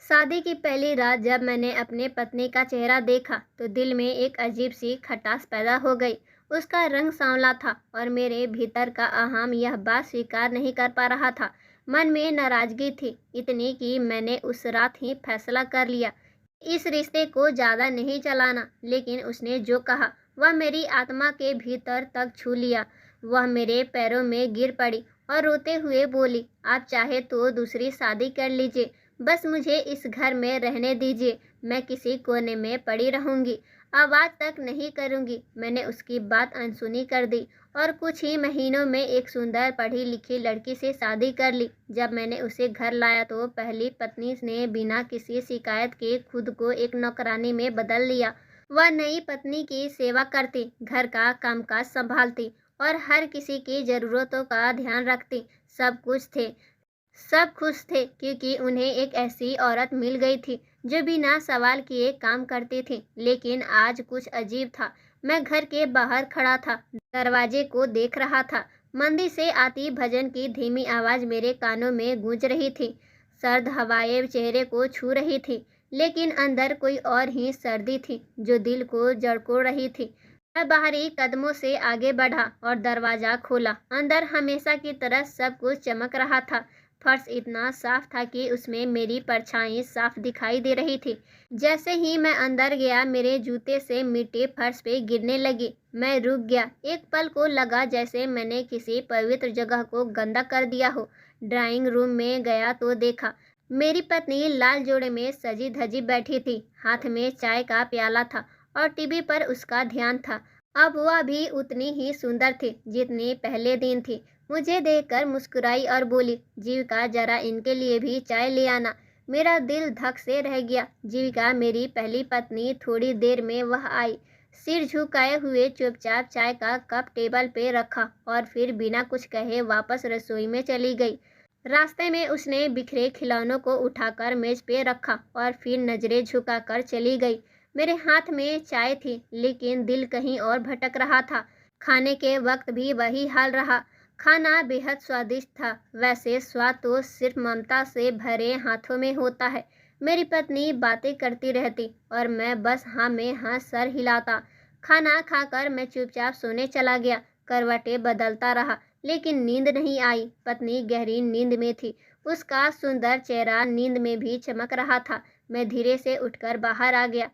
शादी की पहली रात जब मैंने अपने पत्नी का चेहरा देखा तो दिल में एक अजीब सी खटास पैदा हो गई। उसका रंग सांवला था और मेरे भीतर का अहम यह बात स्वीकार नहीं कर पा रहा था। मन में नाराजगी थी, इतनी कि मैंने उस रात ही फैसला कर लिया इस रिश्ते को ज़्यादा नहीं चलाना। लेकिन उसने जो कहा वह मेरी आत्मा के भीतर तक छू लिया। वह मेरे पैरों में गिर पड़ी और रोते हुए बोली, आप चाहे तो दूसरी शादी कर लीजिए, बस मुझे इस घर में रहने दीजिए। मैं किसी कोने में पड़ी रहूंगी, आवाज़ तक नहीं करूंगी। मैंने उसकी बात अनसुनी कर दी और कुछ ही महीनों में एक सुंदर पढ़ी लिखी लड़की से शादी कर ली। जब मैंने उसे घर लाया तो पहली पत्नी ने बिना किसी शिकायत के खुद को एक नौकरानी में बदल लिया। वह नई पत्नी की सेवा करती, घर का कामकाज संभालती और हर किसी की ज़रूरतों का ध्यान रखती। सब कुछ थे, सब खुश थे क्योंकि उन्हें एक ऐसी औरत मिल गई थी जो बिना सवाल किए काम करती थी। लेकिन आज कुछ अजीब था। मैं घर के बाहर खड़ा था, दरवाजे को देख रहा था। मंदिर से आती भजन की धीमी आवाज़ मेरे कानों में गूंज रही थी। सर्द हवाएं चेहरे को छू रही थी, लेकिन अंदर कोई और ही सर्दी थी जो दिल को जड़कोड़ रही थी। मैं बाहरी कदमों से आगे बढ़ा और दरवाज़ा खोला। अंदर हमेशा की तरह सब कुछ चमक रहा था। फर्श इतना साफ था कि उसमें मेरी परछाई साफ दिखाई दे रही थी। जैसे ही मैं अंदर गया मेरे जूते से मिट्टी फर्श पे गिरने लगी। मैं रुक गया। एक पल को लगा जैसे मैंने किसी पवित्र जगह को गंदा कर दिया हो। ड्राइंग रूम में गया तो देखा मेरी पत्नी लाल जोड़े में सजी धजी बैठी थी। हाथ में चाय का प्याला था और टीवी पर उसका ध्यान था। अब वह भी उतनी ही सुंदर थी जितनी पहले दिन थी। मुझे देखकर मुस्कुराई और बोली, जीविका जरा इनके लिए भी चाय ले आना। मेरा दिल धक से रह गया। जीविका मेरी पहली पत्नी। थोड़ी देर में वह आई, सिर झुकाए हुए चुपचाप चाय का कप टेबल पे रखा और फिर बिना कुछ कहे वापस रसोई में चली गई। रास्ते में उसने बिखरे खिलौनों को उठाकर मेज पे रखा और फिर नजरें झुकाकर चली गई। मेरे हाथ में चाय थी लेकिन दिल कहीं और भटक रहा था। खाने के वक्त भी वही हाल रहा। खाना बेहद स्वादिष्ट था, वैसे स्वाद तो सिर्फ ममता से भरे हाथों में होता है। मेरी पत्नी बातें करती रहती और मैं बस हाँ में हाँ सर हिलाता। खाना खाकर मैं चुपचाप सोने चला गया। करवटें बदलता रहा लेकिन नींद नहीं आई। पत्नी गहरी नींद में थी, उसका सुंदर चेहरा नींद में भी चमक रहा था। मैं धीरे से उठकर बाहर आ गया।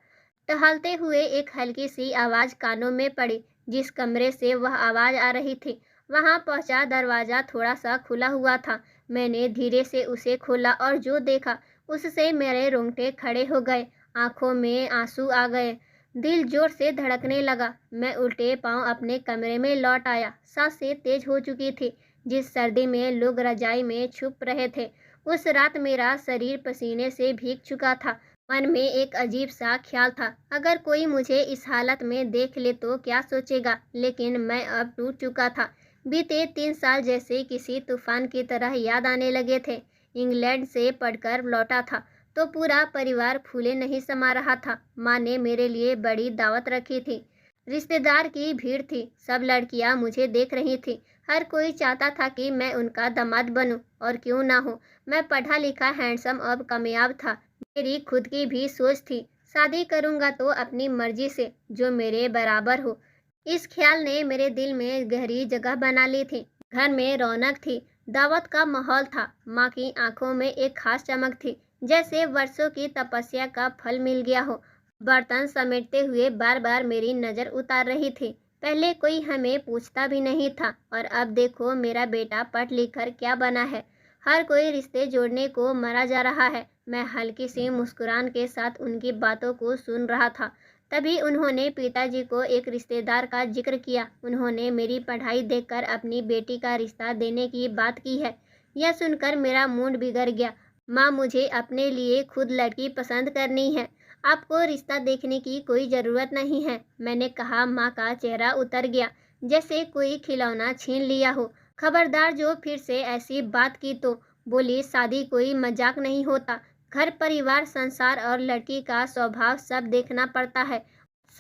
टहलते हुए एक हल्की सी आवाज़ कानों में पड़ी। जिस कमरे से वह आवाज़ आ रही थी वहां पहुंचा, दरवाज़ा थोड़ा सा खुला हुआ था। मैंने धीरे से उसे खोला और जो देखा उससे मेरे रोंगटे खड़े हो गए। आंखों में आंसू आ गए, दिल जोर से धड़कने लगा। मैं उल्टे पांव अपने कमरे में लौट आया। सांसें तेज हो चुकी थी। जिस सर्दी में लोग रजाई में छुप रहे थे उस रात मेरा शरीर पसीने से भीग चुका था। मन में एक अजीब सा ख्याल था, अगर कोई मुझे इस हालत में देख ले तो क्या सोचेगा। लेकिन मैं अब टूट चुका था। बीते 3 साल जैसे किसी तूफान की तरह याद आने लगे थे। इंग्लैंड से पढ़कर लौटा था तो पूरा परिवार फूले नहीं समा रहा था। माँ ने मेरे लिए बड़ी दावत रखी थी। रिश्तेदार की भीड़ थी, सब लड़कियां मुझे देख रही थी। हर कोई चाहता था कि मैं उनका दामाद बनूं, और क्यों ना हो। मैं पढ़ा लिखा, हैंडसम और कामयाब था। मेरी खुद की भी सोच थी, शादी करूंगा तो अपनी मर्जी से, जो मेरे बराबर हो। इस ख्याल ने मेरे दिल में गहरी जगह बना ली थी। घर में रौनक थी, दावत का माहौल था। माँ की आंखों में एक खास चमक थी, जैसे वर्षों की तपस्या का फल मिल गया हो। बर्तन समेटते हुए बार बार मेरी नज़र उतार रही थी। पहले कोई हमें पूछता भी नहीं था और अब देखो मेरा बेटा पढ़ लिख कर क्या बना है। हर कोई रिश्ते जोड़ने को मरा जा रहा है। मैं हल्की सी मुस्कुराहट के साथ उनकी बातों को सुन रहा था। तभी उन्होंने पिताजी को एक रिश्तेदार का जिक्र किया। उन्होंने मेरी पढ़ाई देखकर अपनी बेटी का रिश्ता देने की बात की है। यह सुनकर मेरा मूड बिगड़ गया। माँ, मुझे अपने लिए खुद लड़की पसंद करनी है, आपको रिश्ता देखने की कोई ज़रूरत नहीं है, मैंने कहा। माँ का चेहरा उतर गया, जैसे कोई खिलौना छीन लिया हो। खबरदार, जो फिर से ऐसी बात की तो। बोली, शादी कोई मजाक नहीं होता। घर परिवार संसार और लड़की का स्वभाव सब देखना पड़ता है।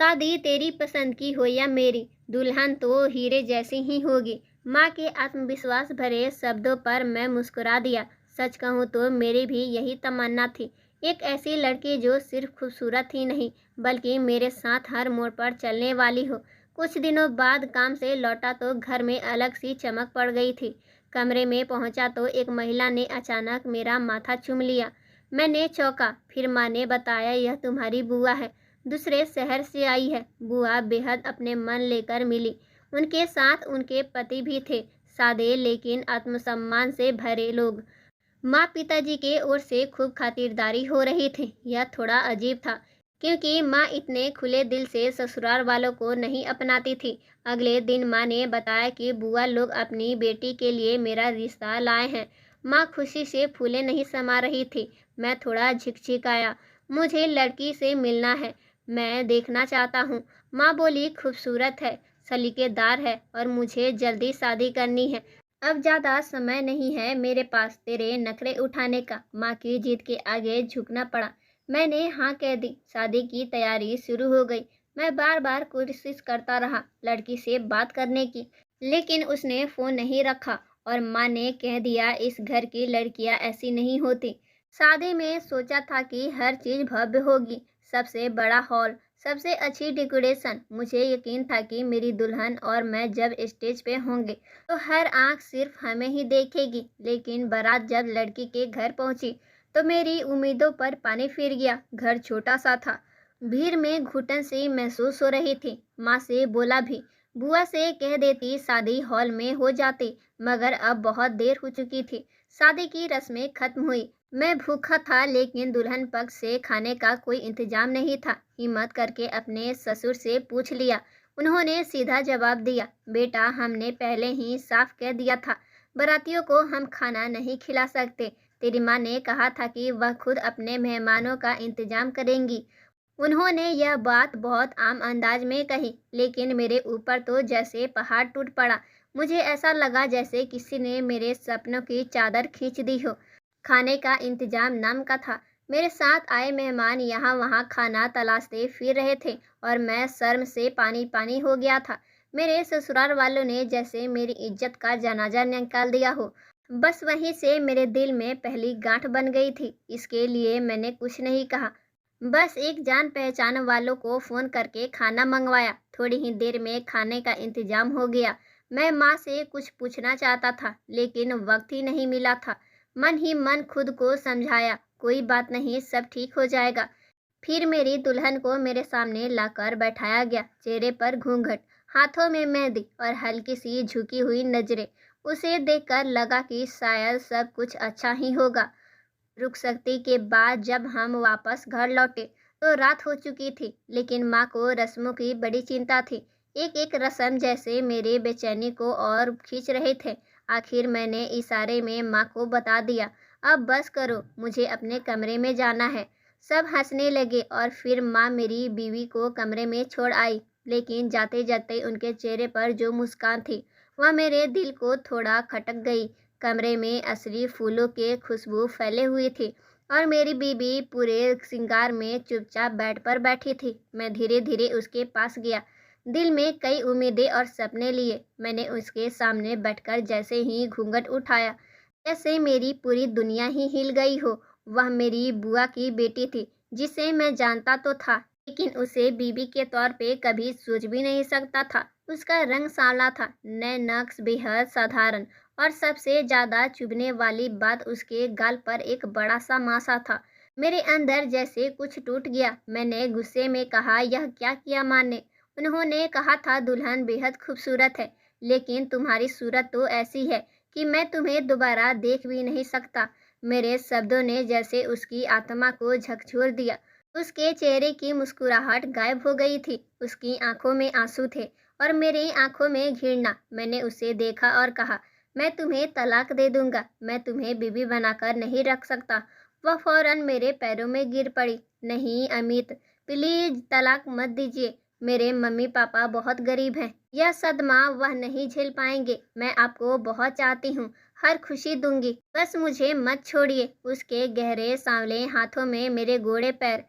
शादी तेरी पसंद की हो या मेरी, दुल्हन तो हीरे जैसी ही होगी। माँ के आत्मविश्वास भरे शब्दों पर मैं मुस्कुरा दिया। सच कहूँ तो मेरी भी यही तमन्ना थी, एक ऐसी लड़की जो सिर्फ खूबसूरत ही नहीं बल्कि मेरे साथ हर मोड़ पर चलने वाली हो। कुछ दिनों बाद काम से लौटा तो घर में अलग सी चमक पड़ गई थी। कमरे में पहुंचा तो एक महिला ने अचानक मेरा माथा चूम लिया। मैंने चौंका, फिर माँ ने बताया यह तुम्हारी बुआ है, दूसरे शहर से आई है। बुआ बेहद अपने मन लेकर मिली। उनके साथ उनके पति भी थे, सादे लेकिन आत्मसम्मान से भरे लोग। माँ पिताजी के ओर से खूब खातिरदारी हो रही थी। यह थोड़ा अजीब था क्योंकि माँ इतने खुले दिल से ससुराल वालों को नहीं अपनाती थी। अगले दिन माँ ने बताया कि बुआ लोग अपनी बेटी के लिए मेरा रिश्ता लाए हैं। माँ खुशी से फूले नहीं समा रही थी। मैं थोड़ा झिकझिकाया। मुझे लड़की से मिलना है, मैं देखना चाहता हूँ। माँ बोली खूबसूरत है, सलीकेदार है और मुझे जल्दी शादी करनी है। अब ज़्यादा समय नहीं है मेरे पास तेरे नखरे उठाने का। माँ की जिद के आगे झुकना पड़ा। मैंने हाँ कह दी। शादी की तैयारी शुरू हो गई। मैं बार बार कोशिश करता रहा लड़की से बात करने की, लेकिन उसने फ़ोन नहीं रखा और माँ ने कह दिया इस घर की लड़कियाँ ऐसी नहीं होती। शादी में सोचा था कि हर चीज़ भव्य होगी, सबसे बड़ा हॉल, सबसे अच्छी डेकोरेशन। मुझे यकीन था कि मेरी दुल्हन और मैं जब स्टेज पे होंगे तो हर आंख सिर्फ हमें ही देखेगी। लेकिन बारात जब लड़की के घर पहुंची तो मेरी उम्मीदों पर पानी फिर गया। घर छोटा सा था, भीड़ में घुटन सी महसूस हो रही थी। माँ से बोला भी, बुआ से कह देती शादी हॉल में हो जाती, मगर अब बहुत देर हो चुकी थी। शादी की रस्में खत्म हुई। मैं भूखा था लेकिन दुल्हन पक्ष से खाने का कोई इंतजाम नहीं था। हिम्मत करके अपने ससुर से पूछ लिया। उन्होंने सीधा जवाब दिया, बेटा हमने पहले ही साफ कह दिया था, बारातियों को हम खाना नहीं खिला सकते। तेरी माँ ने कहा था कि वह खुद अपने मेहमानों का इंतजाम करेंगी। उन्होंने यह बात बहुत आम अंदाज में कही, लेकिन मेरे ऊपर तो जैसे पहाड़ टूट पड़ा। मुझे ऐसा लगा जैसे किसी ने मेरे सपनों की चादर खींच दी हो। खाने का इंतजाम नाम का था। मेरे साथ आए मेहमान यहाँ वहाँ खाना तलाशते फिर रहे थे और मैं शर्म से पानी पानी हो गया था। मेरे ससुराल वालों ने जैसे मेरी इज्जत का जनाजा निकाल दिया हो। बस वहीं से मेरे दिल में पहली गांठ बन गई थी। इसके लिए मैंने कुछ नहीं कहा, बस एक जान पहचान वालों को फ़ोन करके खाना मंगवाया। थोड़ी ही देर में खाने का इंतजाम हो गया। मैं माँ से कुछ पूछना चाहता था लेकिन वक्त ही नहीं मिला था। मन ही मन खुद को समझाया, कोई बात नहीं, सब ठीक हो जाएगा। फिर मेरी दुल्हन को मेरे सामने लाकर बैठाया गया। चेहरे पर घूंघट, हाथों में मेहंदी और हल्की सी झुकी हुई नजरें। उसे देखकर लगा कि शायद सब कुछ अच्छा ही होगा। रुखसती के बाद जब हम वापस घर लौटे तो रात हो चुकी थी, लेकिन माँ को रस्मों की बड़ी चिंता थी। एक एक रस्म जैसे मेरे बेचैनी को और खींच रहे थे। आखिर मैंने इशारे में माँ को बता दिया, अब बस करो, मुझे अपने कमरे में जाना है। सब हंसने लगे और फिर माँ मेरी बीवी को कमरे में छोड़ आई, लेकिन जाते जाते उनके चेहरे पर जो मुस्कान थी वह मेरे दिल को थोड़ा खटक गई। कमरे में असली फूलों के खुशबू फैले हुई थी और मेरी बीबी पूरे श्रृंगार में चुपचाप बेड पर बैठी थी। मैं धीरे धीरे उसके पास गया, दिल में कई उम्मीदें और सपने लिए। मैंने उसके सामने बैठकर जैसे ही घूंघट उठाया, जैसे मेरी पूरी दुनिया ही हिल गई हो। वह मेरी बुआ की बेटी थी, जिसे मैं जानता तो था, लेकिन उसे बीबी के तौर पे कभी सोच भी नहीं सकता था। उसका रंग सांवला था, नए नक्श बेहद साधारण, और सबसे ज्यादा चुभने वाली बात उसके गाल पर एक बड़ा सा मासा था। मेरे अंदर जैसे कुछ टूट गया। मैंने गुस्से में कहा, यह क्या किया माँ ने? उन्होंने कहा था दुल्हन बेहद खूबसूरत है, लेकिन तुम्हारी सूरत तो ऐसी है कि मैं तुम्हें दोबारा देख भी नहीं सकता। मेरे शब्दों ने जैसे उसकी आत्मा को झकझोर दिया। उसके चेहरे की मुस्कुराहट गायब हो गई थी। उसकी आंखों में आंसू थे और मेरी आंखों में घृणा। मैंने उसे देखा और कहा, मैं तुम्हें तलाक दे दूंगा, मैं तुम्हें बीवी बनाकर नहीं रख सकता। वह फौरन मेरे पैरों में गिर पड़ी। नहीं अमित, प्लीज तलाक मत दीजिए। मेरे मम्मी पापा बहुत गरीब हैं, यह सदमा वह नहीं झेल पाएंगे। मैं आपको बहुत चाहती हूँ, हर खुशी दूंगी, बस मुझे मत छोड़िए। उसके गहरे सांवले हाथों में मेरे गोरे पैर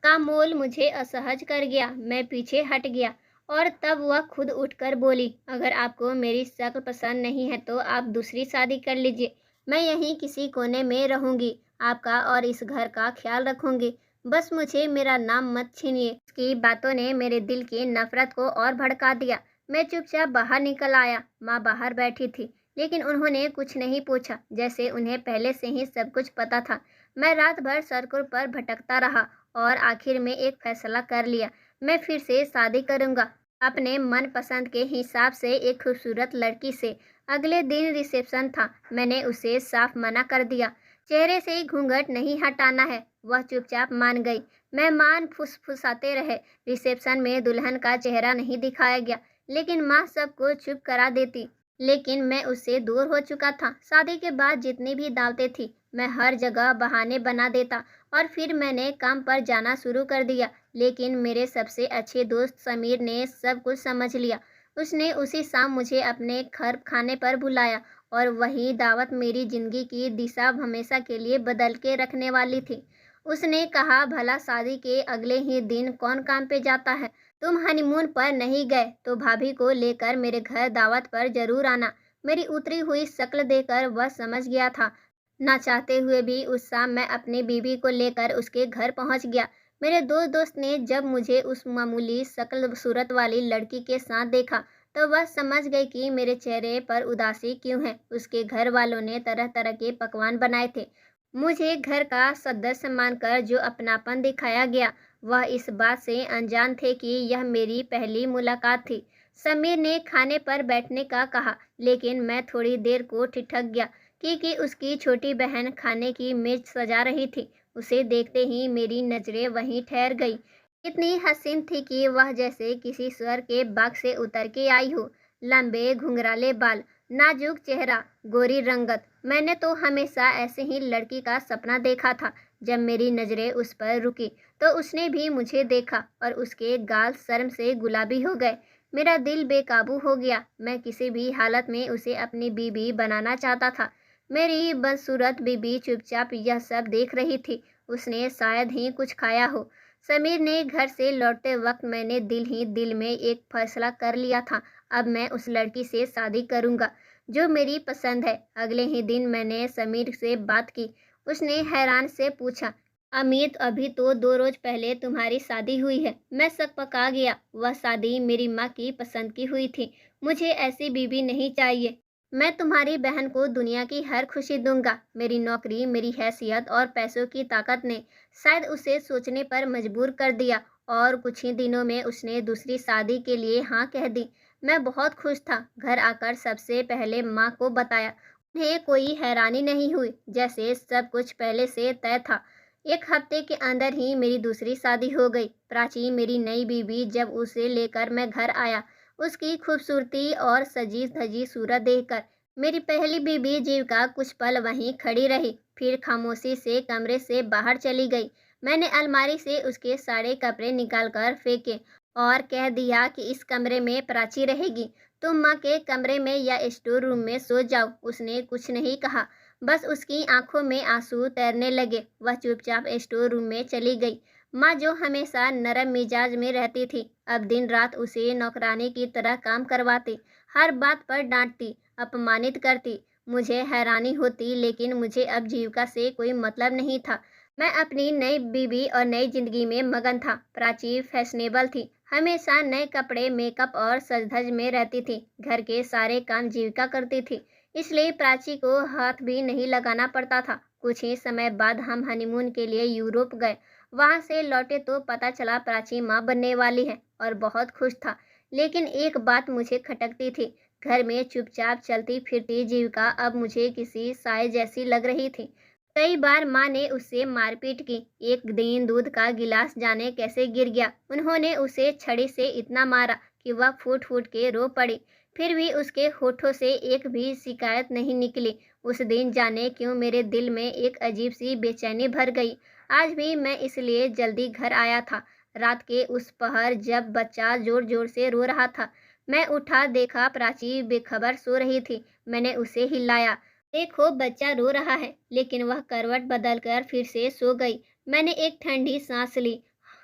का मोल मुझे असहज कर गया। मैं पीछे हट गया और तब वह खुद उठकर बोली, अगर आपको मेरी शक्ल पसंद नहीं है तो आप दूसरी शादी कर लीजिए, मैं यहीं किसी कोने में रहूंगी। आपका और इस घर का ख्याल रखूंगी। बस मुझे मेरा नाम मत छीनिए। उसकी बातों ने मेरे दिल की नफरत को और भड़का दिया। मैं चुपचाप बाहर निकल आया। माँ बाहर बैठी थी, लेकिन उन्होंने कुछ नहीं पूछा, जैसे उन्हें पहले से ही सब कुछ पता था। मैं रात भर सड़कों पर भटकता रहा और आखिर में एक फैसला कर लिया। मैं फिर से शादी करूंगा, अपने मनपसंद के हिसाब से, एक खूबसूरत लड़की से। अगले दिन रिसेप्शन था। मैंने उसे साफ मना कर दिया। चेहरे से घूंघट नहीं हटाना है। वह चुपचाप मान गई। मेहमान फुसफुसाते रहे। रिसेप्शन में दुल्हन का चेहरा नहीं दिखाया गया, लेकिन माँ सबको चुप करा देती। लेकिन मैं उससे दूर हो चुका था। शादी के बाद जितनी भी दावतें थी, मैं हर जगह बहाने बना देता और फिर मैंने काम पर जाना शुरू कर दिया। लेकिन मेरे सबसे अच्छे दोस्त समीर ने सब कुछ समझ लिया। उसने उसी शाम मुझे अपने घर खाने पर बुलाया और वही दावत मेरी जिंदगी की दिशा हमेशा के लिए बदल के रखने वाली थी। उसने कहा, भला शादी के अगले ही दिन कौन काम पे जाता है? तुम हनीमून पर नहीं गए तो भाभी को लेकर मेरे घर दावत पर जरूर आना। मेरी उतरी हुई शक्ल देखकर वह समझ गया था। ना चाहते हुए भी उस शाम मैं अपनी बीवी को लेकर उसके घर पहुंच गया। मेरे दो दोस्त ने जब मुझे उस मामूली शक्ल सूरत वाली लड़की के साथ देखा, तो वह समझ गई कि मेरे चेहरे पर उदासी क्यों है। उसके घर वालों ने तरह तरह के पकवान बनाए थे। मुझे घर का सदस्य मानकर जो अपनापन दिखाया गया, वह इस बात से अनजान थे कि यह मेरी पहली मुलाकात थी। समीर ने खाने पर बैठने का कहा, लेकिन मैं थोड़ी देर को ठिठक गया, क्योंकि उसकी छोटी बहन खाने की मेज सजा रही थी। उसे देखते ही मेरी नजरें वहीं ठहर गई। इतनी हसीन थी कि वह जैसे किसी स्वर के बाग से उतर के आई हो। लंबे घुंघराले बाल, नाजुक चेहरा, गोरी रंगत। मैंने तो हमेशा ऐसे ही लड़की का सपना देखा था। जब मेरी नजरें उस पर रुकी, तो उसने भी मुझे देखा और उसके गाल शर्म से गुलाबी हो गए। मेरा दिल बेकाबू हो गया। मैं किसी भी हालत में उसे अपनी बीवी बनाना चाहता था। मेरी बदसूरत बीबी चुपचाप यह सब देख रही थी। उसने शायद ही कुछ खाया हो। समीर ने घर से लौटते वक्त मैंने दिल ही दिल में एक फैसला कर लिया था। अब मैं उस लड़की से शादी करूंगा जो मेरी पसंद है। अगले ही दिन मैंने समीर से बात की। उसने हैरान से पूछा, अमित, अभी तो 2 रोज पहले तुम्हारी शादी हुई है। मैं सकपका गया। वह शादी मेरी माँ की पसंद की हुई थी। मुझे ऐसी बीवी नहीं चाहिए। मैं तुम्हारी बहन को दुनिया की हर खुशी दूंगा। मेरी नौकरी, मेरी हैसियत और पैसों की ताकत ने शायद उसे सोचने पर मजबूर कर दिया, और कुछ ही दिनों में उसने दूसरी शादी के लिए हाँ कह दी। मैं बहुत खुश था। घर आकर सबसे पहले माँ को बताया। उन्हें कोई हैरानी नहीं हुई, जैसे सब कुछ पहले से तय था। 1 हफ्ते के अंदर ही मेरी दूसरी शादी हो गई। प्राची, मेरी नई बीवी, जब उसे लेकर मैं घर आया, उसकी खूबसूरती और सजी धजी सूरत देखकर मेरी पहली बीबी जीविका कुछ पल वहीं खड़ी रही, फिर खामोशी से कमरे से बाहर चली गई। मैंने अलमारी से उसके सारे कपड़े निकालकर फेंके और कह दिया कि इस कमरे में प्राची रहेगी। तुम माँ के कमरे में या स्टोर रूम में सो जाओ। उसने कुछ नहीं कहा, बस उसकी आंखों में आंसू तैरने लगे। वह चुपचाप स्टोर रूम में चली गई। माँ, जो हमेशा नरम मिजाज में रहती थी, अब दिन रात उसे नौकरानी की तरह काम करवाती, हर बात पर डांटती, अपमानित करती। मुझे हैरानी होती, लेकिन मुझे अब जीविका से कोई मतलब नहीं था। मैं अपनी नई बीवी और नई जिंदगी में मगन था। प्राची फैशनेबल थी, हमेशा नए कपड़े, मेकअप और सज-धज में रहती थी। घर के सारे काम जीविका करती थी, इसलिए प्राची को हाथ भी नहीं लगाना पड़ता था। कुछ ही समय बाद हम हनीमून के लिए यूरोप गए। वहां से लौटे तो पता चला प्राची माँ बनने वाली है, और बहुत खुश था। लेकिन एक बात मुझे खटकती थी। घर में चुपचाप चलती फिरती जीविका अब मुझे किसी साय जैसी लग रही थी। कई बार माँ ने उससे मारपीट की। एक दिन दूध का गिलास जाने कैसे गिर गया। उन्होंने उसे छड़ी से इतना मारा कि वह फूट फूट के रो पड़ी। फिर भी उसके होठों से एक भी शिकायत नहीं निकली। उस दिन जाने क्यों मेरे दिल में एक अजीब सी बेचैनी भर गई। आज भी मैं इसलिए जल्दी घर आया था। रात के उस पहर जब बच्चा जोर जोर से रो रहा था, मैं उठा, देखा प्राची बेखबर सो रही थी। मैंने उसे हिलाया, देखो बच्चा रो रहा है, लेकिन वह करवट बदलकर फिर से सो गई। मैंने एक ठंडी सांस ली।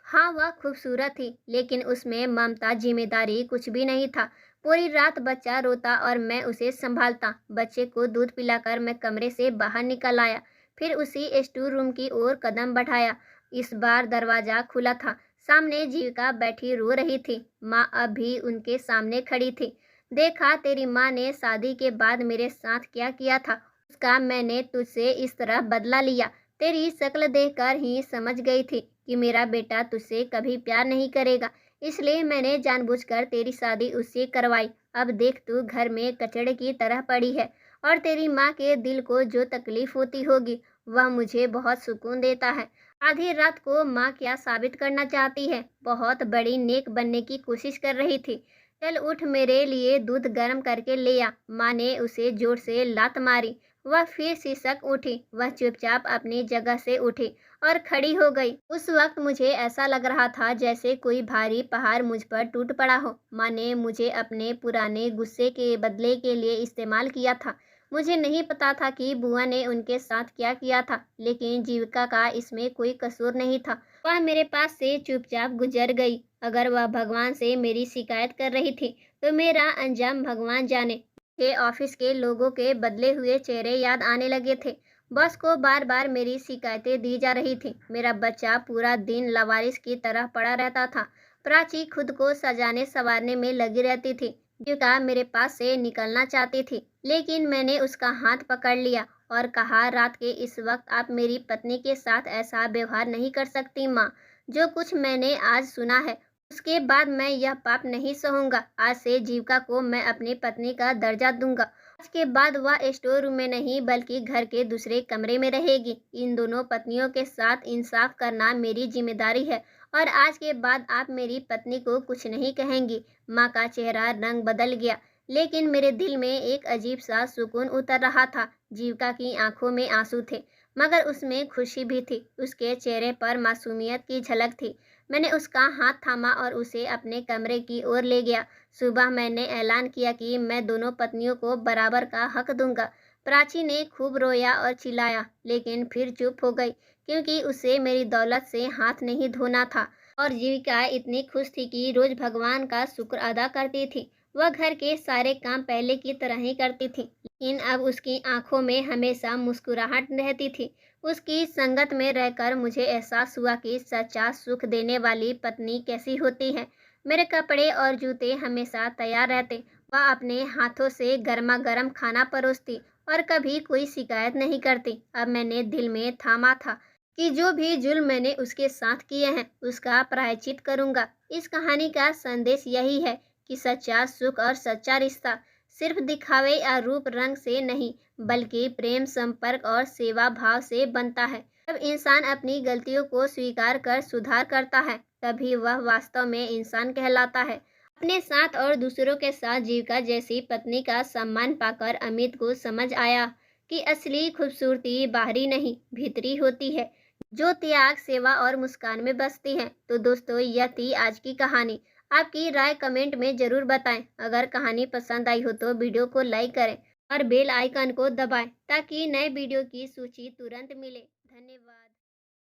हाँ, वह खूबसूरत थी, लेकिन उसमें ममता, जिम्मेदारी कुछ भी नहीं था। पूरी रात बच्चा रोता और मैं उसे संभालता। बच्चे को दूध पिलाकर मैं कमरे से बाहर निकल आया। फिर उसी स्टोर रूम की ओर कदम बढ़ाया। इस बार दरवाजा खुला था। सामने जीविका बैठी रो रही थी। माँ अब भी उनके सामने खड़ी थी। देखा तेरी माँ ने शादी के बाद मेरे साथ क्या किया था, उसका मैंने तुझसे इस तरह बदला लिया। तेरी शक्ल देखकर ही समझ गई थी कि मेरा बेटा तुझसे कभी प्यार नहीं करेगा, इसलिए मैंने जानबूझकर तेरी शादी उससे करवाई। अब देख तू घर में कचड़े की तरह पड़ी है और तेरी माँ के दिल को जो तकलीफ होती होगी वह मुझे बहुत सुकून देता है। आधी रात को माँ क्या साबित करना चाहती है? बहुत बड़ी नेक बनने की कोशिश कर रही थी। चल उठ, मेरे लिए दूध गर्म करके ले आ। माँ ने उसे जोर से लात मारी। वह फिर सिसक उठी। वह चुपचाप अपनी जगह से उठी और खड़ी हो गई। उस वक्त मुझे ऐसा लग रहा था जैसे कोई भारी पहाड़ मुझ पर टूट पड़ा हो। माँ ने मुझे अपने पुराने गुस्से के बदले के लिए इस्तेमाल किया था। मुझे नहीं पता था कि बुआ ने उनके साथ क्या किया था, लेकिन जीविका का इसमें कोई कसूर नहीं था। वह मेरे पास से चुपचाप गुजर गई। अगर वह भगवान से मेरी शिकायत कर रही थी तो मेरा अंजाम भगवान जाने। मुझे ऑफिस के लोगों के बदले हुए चेहरे याद आने लगे थे। बॉस को बार बार मेरी शिकायतें दी जा रही थी। मेरा बच्चा पूरा दिन लावारिस की तरह पड़ा रहता था। प्राची खुद को सजाने संवारने में लगी रहती थी। जीविका मेरे पास से निकलना चाहती थी, लेकिन मैंने उसका हाथ पकड़ लिया और कहा, रात के इस वक्त आप मेरी पत्नी के साथ ऐसा व्यवहार नहीं कर सकती माँ। जो कुछ मैंने आज सुना है उसके बाद मैं यह पाप नहीं सहूंगा। आज से जीविका को मैं अपनी पत्नी का दर्जा दूंगा। आज के बाद वह स्टोर रूम में नहीं बल्कि घर के दूसरे कमरे में रहेगी। इन दोनों पत्नियों के साथ इंसाफ करना मेरी जिम्मेदारी है और आज के बाद आप मेरी पत्नी को कुछ नहीं कहेंगी। माँ का चेहरा रंग बदल गया, लेकिन मेरे दिल में एक अजीब सा सुकून उतर रहा था। जीविका की आंखों में आंसू थे, मगर उसमें खुशी भी थी। उसके चेहरे पर मासूमियत की झलक थी। मैंने उसका हाथ थामा और उसे अपने कमरे की ओर ले गया। सुबह मैंने ऐलान किया कि मैं दोनों पत्नियों को बराबर का हक दूंगा। प्राची ने खूब रोया और चिल्लाया, लेकिन फिर चुप हो गई, क्योंकि उसे मेरी दौलत से हाथ नहीं धोना था। और जीविका इतनी खुश थी कि रोज भगवान का शुक्र अदा करती थी। वह घर के सारे काम पहले की तरह ही करती थी, लेकिन अब उसकी आंखों में हमेशा मुस्कुराहट रहती थी। उसकी संगत में रहकर मुझे एहसास हुआ कि सच्चा सुख देने वाली पत्नी कैसी होती है। मेरे कपड़े और जूते हमेशा तैयार रहते। वह अपने हाथों से गर्मा गर्म खाना परोसती और कभी कोई शिकायत नहीं करती। अब मैंने दिल में थामा था कि जो भी जुल्म मैंने उसके साथ किए हैं उसका प्रायश्चित करूंगा। इस कहानी का संदेश यही है कि सच्चा सुख और सच्चा रिश्ता सिर्फ दिखावे या रूप रंग से नहीं, बल्कि प्रेम, संपर्क और सेवा भाव से बनता है। जब इंसान अपनी गलतियों को स्वीकार कर सुधार करता है, तभी वह वास्तव में इंसान कहलाता है। अपने साथ और दूसरों के साथ जीविका जैसी पत्नी का सम्मान पाकर अमित को समझ आया कि असली खूबसूरती बाहरी नहीं, भीतरी होती है, जो त्याग, सेवा और मुस्कान में बसती है। तो दोस्तों, यह थी आज की कहानी। आपकी राय कमेंट में ज़रूर बताएं। अगर कहानी पसंद आई हो तो वीडियो को लाइक करें और बेल आइकन को दबाएं ताकि नए वीडियो की सूची तुरंत मिले। धन्यवाद।